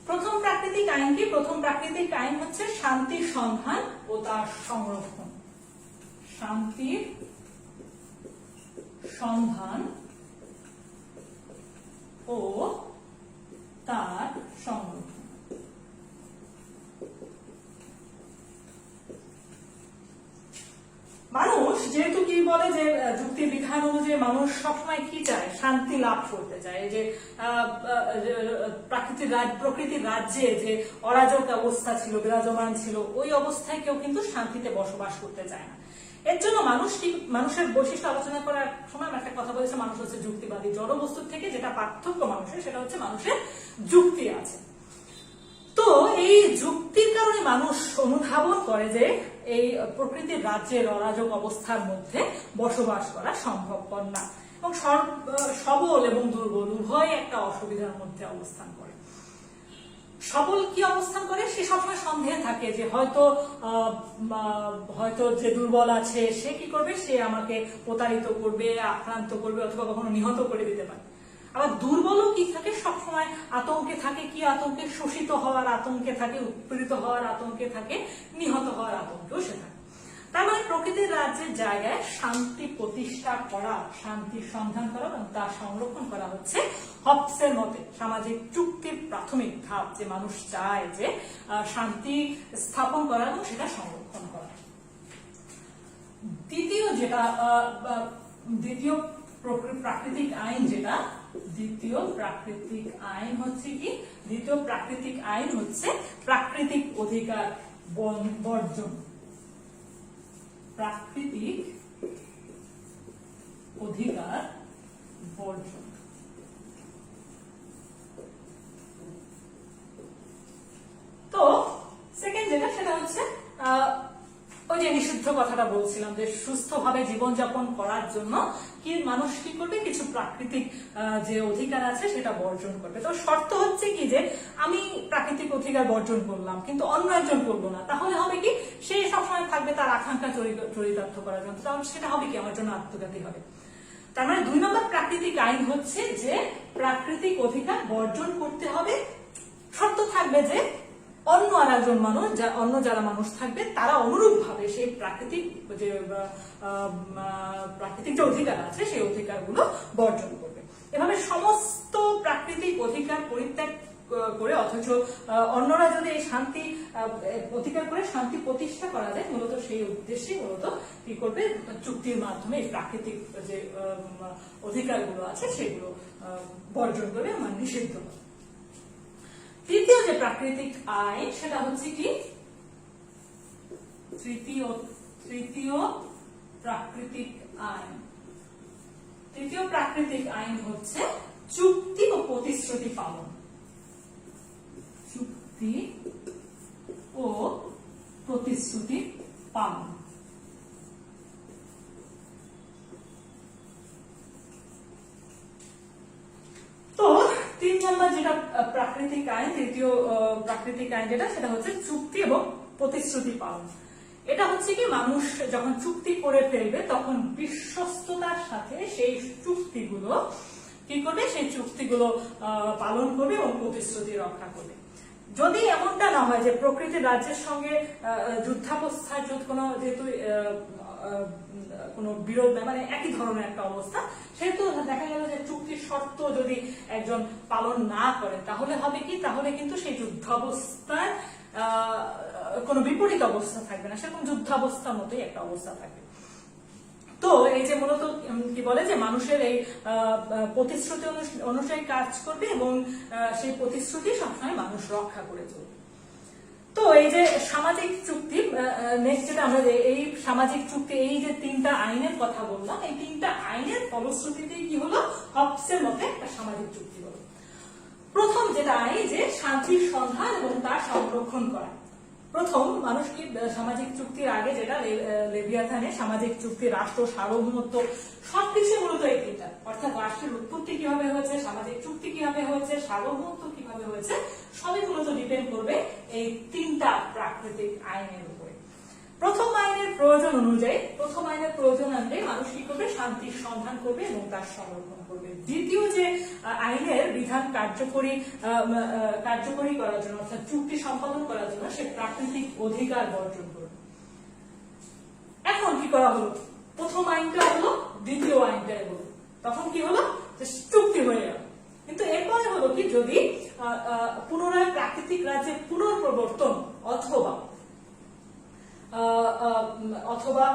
প্রথম প্রাকৃতিক আইন কি? প্রথম প্রাকৃতিক আইন হচ্ছে শান্তির সন্ধান ও তার সংরক্ষণ। শান্তির সন্ধান ও তার সংরক্ষণ। মানুষ যেহেতু কি বলে যে যুক্তির বিধান অনুযায়ী মানুষ সবসময় কি চায়, শান্তি লাভ করতে চায়। যে প্রকৃতির রাজ্যে যে অরাজক অবস্থা ছিল, বিরাজমান ছিল, ওই অবস্থায় কেউ কিন্তু শান্তিতে বসবাস করতে চায় না। এর জন্য মানুষের বৈশিষ্ট্য আলোচনা করার সময় একটা কথা বলেছে, মানুষ হচ্ছে যুক্তিবাদী। জড় বস্তুর থেকে যেটা পার্থক্য মানুষের, সেটা হচ্ছে মানুষের যুক্তি আছে। তো এই যুক্তির কারণে মানুষ অনুধাবন করে যে এই প্রকৃতির রাজ্যের অরাজক অবস্থার মধ্যে বসবাস করা সম্ভবপর না, এবং সবল এবং দুর্বল উভয় একটা অসুবিধার মধ্যে অবস্থান করে। সবল কি অবস্থান করে, সে সবসময় সন্দেহে থাকে যে হয়তো যে দুর্বল আছে সে কি করবে, সে আমাকে প্রতারিত করবে, আক্রান্ত করবে, অথবা কখনো নিহত করে দিতে পারে। আবার দুর্বলও কি থাকে, সবসময় আতঙ্কে থাকে। কি আতঙ্কে? শোষিত হওয়ার আতঙ্কে থাকে, উৎপীড়িত হওয়ার আতঙ্কে থাকে, নিহত হওয়ার আতঙ্কেও সে থাকে। তার মানে প্রকৃতির রাজ্যের জায়গায় শান্তি প্রতিষ্ঠা করা, শান্তির সন্ধান করা এবং তার সংরক্ষণ করা হচ্ছে হবসের মতে সামাজিক চুক্তির প্রাথমিক ধাপ, যে মানুষ চায় যে শান্তি স্থাপন করা এবং সেটা সংরক্ষণ করা। দ্বিতীয় প্রাকৃতিক আইন যেটা, দ্বিতীয় প্রাকৃতিক আইন হচ্ছে কি? দ্বিতীয় প্রাকৃতিক আইন হচ্ছে প্রাকৃতিক অধিকার বর্জন। প্রাকৃতিক অধিকার বর্জন। তো সেকেন্ড যেটা, সেটা হচ্ছে ওই যে নিষিদ্ধ কথাটা বলছিলাম, যে সুস্থভাবে জীবনযাপন করার জন্য কি মানুষ কি করবে, কিছু প্রাকৃতিক যে অধিকার আছে সেটা বর্জন করবে। তো শর্ত হচ্ছে কি, যে আমি প্রাকৃতিক অধিকার বর্জন করলাম কিন্তু অন্য একজন করবো না, তাহলে হবে কি, সে সবসময় থাকবে তার আকাঙ্ক্ষা চরিতার্থ করার জন্য, তাহলে সেটা হবে কি, আমার জন্য আত্মঘাতী হবে। তার মানে 2 নম্বর প্রাকৃতিক আইন হচ্ছে যে প্রাকৃতিক অধিকার বর্জন করতে হবে। শর্ত থাকবে যে অন্য আর একজন মানুষ, অন্য যারা মানুষ থাকবে তারা অনুরূপ ভাবে সেই প্রাকৃতিক যে অধিকার আছে সেই অধিকারগুলো বর্জন করবে। এভাবে সমস্ত প্রাকৃতিক অধিকার পরিত্যাগ করে, অথচ অন্যরা যদি এই শান্তি অধিকার করে শান্তি প্রতিষ্ঠা করা যায়, মূলত সেই উদ্দেশ্যে মূলত কি করবে, চুক্তির মাধ্যমে এই প্রাকৃতিক যে অধিকারগুলো আছে সেগুলো বর্জন করে আমার নিষিদ্ধ। তৃতীয় যে প্রাকৃতিক আইন সেটা হচ্ছে কি, তৃতীয় প্রাকৃতিক আইন। তৃতীয় প্রাকৃতিক আইন হচ্ছে চুক্তি ও প্রতিশ্রুতি পালন। চুক্তি ও প্রতিশ্রুতি পালন। তো 3 নম্বর যেটা প্রাকৃতিক আইন, তৃতীয় প্রাকৃতিক আইন যেটা, সেটা হচ্ছে চুক্তি এবং প্রতিশ্রুতি পালন। এটা হচ্ছে কি, মানুষ যখন চুক্তি করে ফেলবে তখন বিশ্বস্ততার সাথে সেই চুক্তিগুলো কি করবে, সেই চুক্তিগুলো পালন করবে এবং প্রতিশ্রুতি রক্ষা করবে। যদি এমনটা না হয় যে প্রকৃতির রাজ্যের সঙ্গে যুদ্ধাবস্থার কোনো যেহেতু কোনো বিরোধ নেই, মানে একই ধরনের একটা অবস্থা, সেহেতু দেখা গেল যে চুক্তির শর্ত যদি একজন পালন না করে তাহলে হবে কি, তাহলে কিন্তু সেই যুদ্ধাবস্থার কোনো বিপরীত অবস্থা থাকবে না, সেরকম যুদ্ধাবস্থার মতোই একটা অবস্থা থাকবে। তো এই যে মূলত কি বলে যে মানুষের এই প্রতিশ্রুতি অনুযায়ী কাজ করবে এবং সেই প্রতিশ্রুতি সবসময় মানুষ রক্ষা করে চলবে। তো এই যে সামাজিক চুক্তি, নেক্সট যেটা আমরা এই সামাজিক চুক্তি, এই যে 3টা আইনের কথা বললাম, এই 3টা আইনের ফলশ্রুতিতে কি হলো, হবসের মতে একটা সামাজিক চুক্তি হলো। প্রথম যেটা আইন, যে শান্তির সন্ধান এবং তার সংরক্ষণ করা। প্রথম মানুষ কি সামাজিক চুক্তির আগে যেটা লেভিয়াথানে সামাজিক চুক্তি, রাষ্ট্র সার্বভৌমত্ব সবকিছু মূলত এই 3টা, অর্থাৎ রাষ্ট্রের উৎপত্তি কিভাবে হয়েছে, সামাজিক চুক্তি কিভাবে হয়েছে, সার্বভৌমত্ব কিভাবে হয়েছে, সবই মূলত ডিপেন্ড করবে এই 3টা প্রাকৃতিক আইনের উপরে। প্রথম আইনের প্রয়োজন অনুযায়ী মানুষ কি করবে, শান্তির সন্ধান করবে এবং তার সংরক্ষণ করবে। দ্বিতীয় যে আইনের বিধান কার্যকরী করার জন্য, অর্থাৎ চুক্তি সম্পাদন করার জন্য সে প্রাকৃতিক অধিকার বর্জন করবে। এখন কি করা হলো, প্রথম আইনটা হলো, দ্বিতীয় আইনটা হলো, তখন কি হলো, চুক্তি হয়ে গেল। কিন্তু এরপরে হলো কি, যদি পুনরায় প্রাকৃতিক রাজ্যের পুনঃপ্রবর্তন অথবা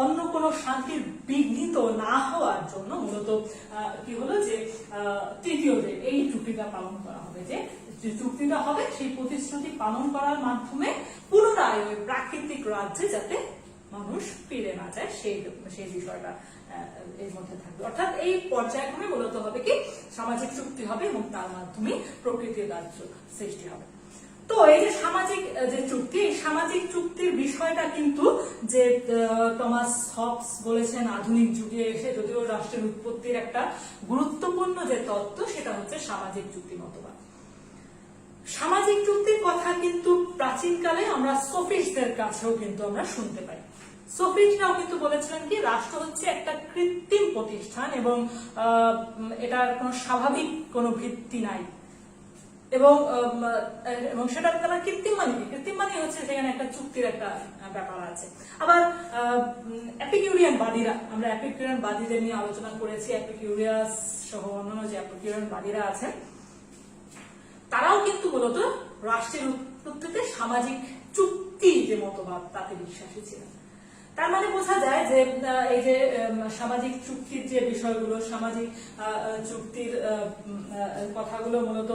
অন্য কোনো শান্তির বিঘ্নিত না হওয়ার জন্য মূলত কি হলো, যে তৃতীয় যে এই চুক্তিটা পালন করা হবে, যে চুক্তিটা হবে সেই প্রতিশ্রুতি পালন করার মাধ্যমে পুনরায় ওই প্রাকৃতিক রাজ্যে যাতে মানুষ ফিরে না যায় সেই বিষয়টা এর মধ্যে থাকবে। অর্থাৎ এই পর্যায়ক্রমে মূলত হবে কি, সামাজিক চুক্তি হবে এবং তার মাধ্যমে প্রকৃতির রাজ্য সৃষ্টি হবে। তো এই যে সামাজিক যে চুক্তি, এই সামাজিক চুক্তির বিষয়টা কিন্তু যে টমাস হবস বলেছেন আধুনিক যুগে এসে, যদিও রাষ্ট্রের উৎপত্তির একটা গুরুত্বপূর্ণ যে তত্ত্ব, সেটা হচ্ছে সামাজিক চুক্তি মতবাদ। সামাজিক চুক্তির কথা কিন্তু প্রাচীনকালে আমরা সোফিস্টদের কাছেও কিন্তু আমরা শুনতে পাই। সোফিস্টরাও কিন্তু বলেছিলেন কি, রাষ্ট্র হচ্ছে একটা কৃত্রিম প্রতিষ্ঠান এবং এটার কোনো স্বাভাবিক কোনো ভিত্তি নাই, এবং সেটা তারা কৃত্রিম মানে হচ্ছে সেখানে একটা চুক্তির একটা ব্যাপার আছে। আবার এপিকিউরিয়ান বাদীরা, আমরা এপিকিউরিয়ান বাদীদের নিয়ে আলোচনা করেছি, এপিকিউরিয়াস সহ অন্যান্য যে এপিকিউরিয়ান বাদীরা আছেন, তারাও কিন্তু মূলত রাষ্ট্রের উৎপত্তিতে সামাজিক চুক্তি যে মতবাদ তাতে বিশ্বাসী ছিলেন। তার মানে বোঝা যায় যে এই যে সামাজিক চুক্তির যে বিষয়গুলো, সামাজিক চুক্তির কথাগুলো মূলত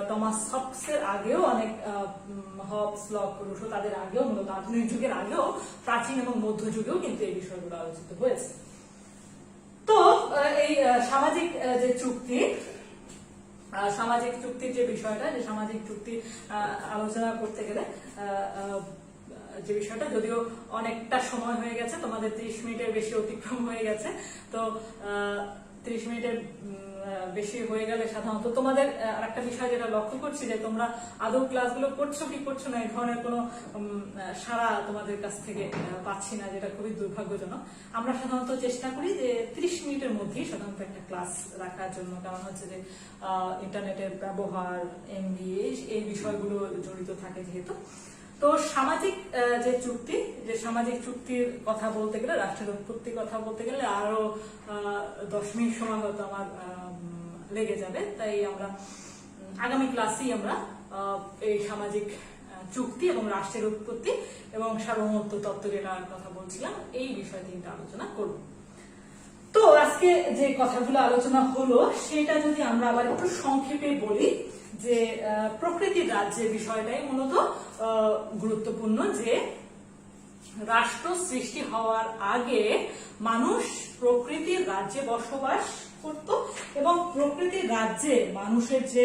টমাস হবসের আগেও, অনেক হবস, লক, রুশো তাদের আগেও, মূলত আধুনিক যুগের আগেও, প্রাচীন এবং মধ্যযুগেও কিন্তু এই বিষয়গুলো আলোচিত হয়েছে। তো এই সামাজিক যে চুক্তি, সামাজিক চুক্তির যে বিষয়টা, যে সামাজিক চুক্তি আলোচনা করতে গেলে যে বিষয়টা, যদিও অনেকটা সময় হয়ে গেছে, তোমাদের 30 মিনিটের বেশি অতিক্রম হয়ে গেছে, তো 30 মিনিটের বেশি হয়ে গেলে সাধারণত তোমাদের আরেকটা বিষয় যেটা লক্ষ্য করছি, যে তোমরা আদৌ ক্লাসগুলো করছো কি করছো না, এই ধরনের কোনো সাড়া তোমাদের কাছ থেকে পাচ্ছি না, যেটা খুবই দুর্ভাগ্যজনক। আমরা সাধারণত চেষ্টা করি যে 30 মিনিটের মধ্যেই সাধারণত একটা ক্লাস রাখার জন্য, কারণ হচ্ছে যে ইন্টারনেটের ব্যবহার, এমবিএ, এই বিষয়গুলো জড়িত থাকে যেহেতু। তো সামাজিক যে চুক্তি, যে সামাজিক চুক্তির কথা বলতে গেলে, রাষ্ট্রের উৎপত্তির কথা বলতে গেলে আরো 10 মিনিট সময় হয়তো আমার লেগে যাবে, তাই আমরা আগামী ক্লাসেই আমরা এই সামাজিক চুক্তি এবং রাষ্ট্রের উৎপত্তি এবং সার্বভৌমত্ব তত্ত্ব যেটার কথা বলছিলাম এই বিষয় তিনটা আলোচনা করব। তো আজকে যে কথাগুলো আলোচনা হলো সেটা যদি আমরা আবার একটু সংক্ষেপে বলি যে প্রকৃতির রাজ্যের বিষয়টাই মূলত গুরুত্বপূর্ণ, যে রাষ্ট্র সৃষ্টি হওয়ার আগে মানুষ প্রকৃতির রাজ্যে বসবাস করত এবং প্রকৃতির রাজ্যে মানুষের যে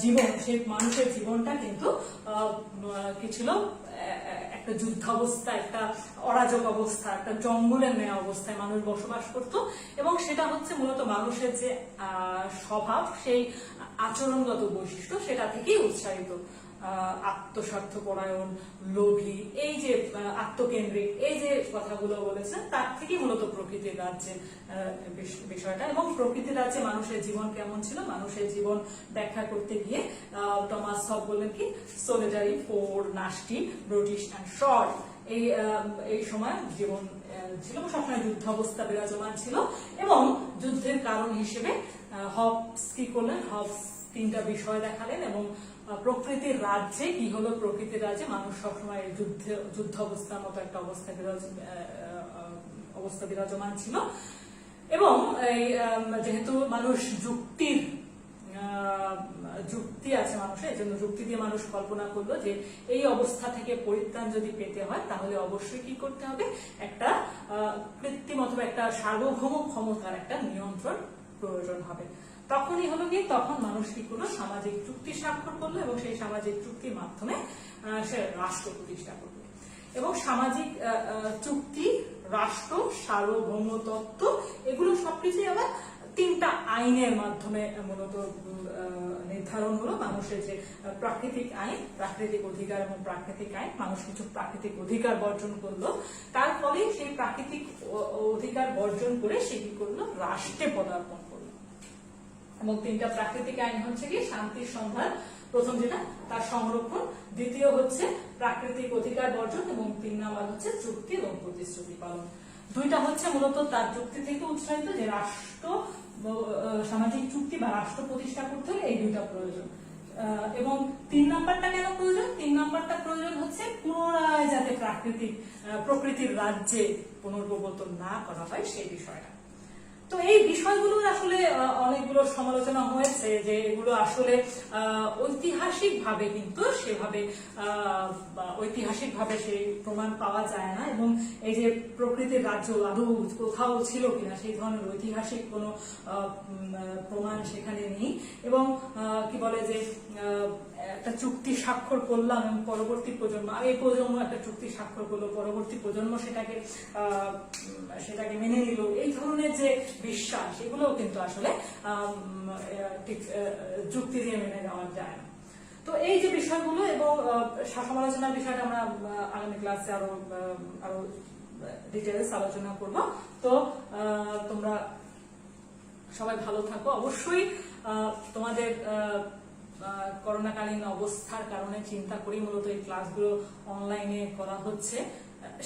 জীবন, সেই মানুষের জীবনটা কিন্তু কি ছিল, একটা যুদ্ধাবস্থা, একটা অরাজক অবস্থা, একটা জঙ্গলের ন্যায় অবস্থায় মানুষ বসবাস করত এবং সেটা হচ্ছে মূলত মানুষের যে স্বভাব, সেই আচরণগত বৈশিষ্ট্য সেটা থেকেই উৎসাহিত। আত্মস্বার্থপরায়ণ, লোভী, এই যে আত্মকেন্দ্রিক, এই যে কথাগুলো বলেছেন তার থেকে মূলত প্রকৃতির রাজ্যের বিষয়টা। এবং প্রকৃতির রাজ্যে মানুষের জীবন কেমন ছিল, মানুষের জীবন ব্যাখ্যা করতে গিয়ে টমাস হব বললেন কি, সোলিটারি, পোর, নাস্টি, ব্রিটিশ অ্যান্ড শর্ট, এই সময় জীবন ছিল, সবসময় যুদ্ধাবস্থা বিরাজমান ছিল। এবং যুদ্ধের কারণ হিসেবে হবস কি করলেন, হবস তিনটা বিষয় দেখালেন। এবং প্রকৃতির রাজ্যে কি হলো, প্রকৃতির রাজ্যে মানুষ সবসময় যুদ্ধ অবস্থার মতো একটা অবস্থা বিরাজমান ছিল। এবং যেহেতু মানুষ যুক্তি আছে মানুষের, এই জন্য যুক্তি দিয়ে মানুষ কল্পনা করলো যে এই অবস্থা থেকে পরিত্রাণ যদি পেতে হয় তাহলে অবশ্যই কি করতে হবে, একটা কৃত্রিম অথবা একটা সার্বভৌম ক্ষমতার একটা নিয়ন্ত্রণ প্রয়োজন হবে। তখনই হলো কি, তখন মানুষ কি করলো, সামাজিক চুক্তি স্বাক্ষর করলো এবং সেই সামাজিক চুক্তির মাধ্যমে সে রাষ্ট্র প্রতিষ্ঠা করলো। এবং সামাজিক চুক্তি, রাষ্ট্র, সার্বভৌম তত্ত্ব, এগুলো সবকিছুই আবার তিনটা আইনের মাধ্যমে মূলত নির্ধারণ হলো। মানুষের যে প্রাকৃতিক আইন, প্রাকৃতিক অধিকার এবং প্রাকৃতিক আইন, মানুষ কিছু প্রাকৃতিক অধিকার বর্জন করলো, তার ফলে সেই প্রাকৃতিক অধিকার বর্জন করে সে কি করলো, রাষ্ট্রে পদার্পণ করলো। এবং তিনটা প্রাকৃতিক আইন হচ্ছে কি, শান্তির সন্ধান প্রথম যেটা, তার সংরক্ষণ, দ্বিতীয় হচ্ছে প্রাকৃতিক অধিকার বর্জন এবং 3 নাম্বার হচ্ছে চুক্তি এবং প্রতিশ্রুতি পালন। দুইটা হচ্ছে মূলত তার যুক্তি থেকে উৎসাহিত যে রাষ্ট্র, সামাজিক চুক্তি বা রাষ্ট্র প্রতিষ্ঠা করতে হলে এই দুইটা প্রয়োজন। এবং 3 নাম্বারটা কেন প্রয়োজন, 3 নাম্বারটা প্রয়োজন হচ্ছে পুনরায় যাতে প্রকৃতির রাজ্যে পুনর্প্রবর্তন না করা হয় সেই বিষয়টা। তো এই বিষয়গুলো আসলে অনেকগুলো সমালোচনা হয়েছে যে এগুলো আসলে ঐতিহাসিক ভাবে কিন্তু সেভাবে ঐতিহাসিকভাবে সেই প্রমাণ পাওয়া যায় না। এবং এই যে প্রকৃতির রাজ্য আদৌ কোথাও ছিল কিনা সেই ধরনের ঐতিহাসিক কোনো প্রমাণ সেখানে নেই। এবং কি বলে যে একটা চুক্তি স্বাক্ষর করলাম এবং পরবর্তী প্রজন্ম, এই প্রজন্ম একটা চুক্তি স্বাক্ষর করলো, পরবর্তী প্রজন্ম সেটাকে মেনে নিল, এই ধরনের যে বিশ্বাস, এগুলোও কিন্তু আসলে ঠিক যুক্তি দিয়ে মেনে নেওয়া যায় না। তো এই যে বিষয়গুলো এবং সমালোচনার বিষয়টা আমরা আগামী ক্লাসে আরো ডিটেলস আলোচনা করব। তো তোমরা সবাই ভালো থাকো। অবশ্যই তোমাদের করোনাকালীন অবস্থার কারণে চিন্তা করেই মূলত এই ক্লাসগুলো অনলাইনে করা হচ্ছে।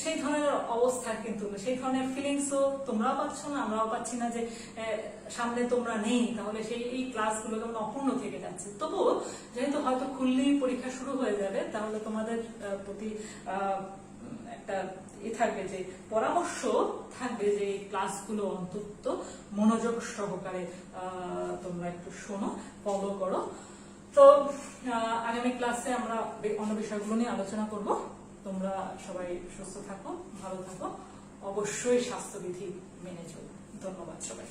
সেই ধরনের অবস্থা কিন্তু সেই ধরনের ফিলিংসও তোমরাও পাচ্ছ না, আমরাও পাচ্ছি না যে সামনে তোমরা নেই, তাহলে এই ক্লাসগুলো কেমন অপূর্ণ থেকে যাচ্ছে। তবুও যেহেতু হয়তো খুললেই পরীক্ষা শুরু হয়ে যাবে, তাহলে তোমাদের প্রতি একটা থাকবে যে পরামর্শ থাকবে যে এই ক্লাসগুলো অন্তত মনোযোগ সহকারে তোমরা একটু শোনো, ফলো করো। তো আগামী ক্লাসে আমরা অন্য বিষয়গুলো নিয়ে আলোচনা করব। তোমরা সবাই সুস্থ থাকো, ভালো থাকো, অবশ্যই স্বাস্থ্যবিধি মেনে চলো। ধন্যবাদ সবাই।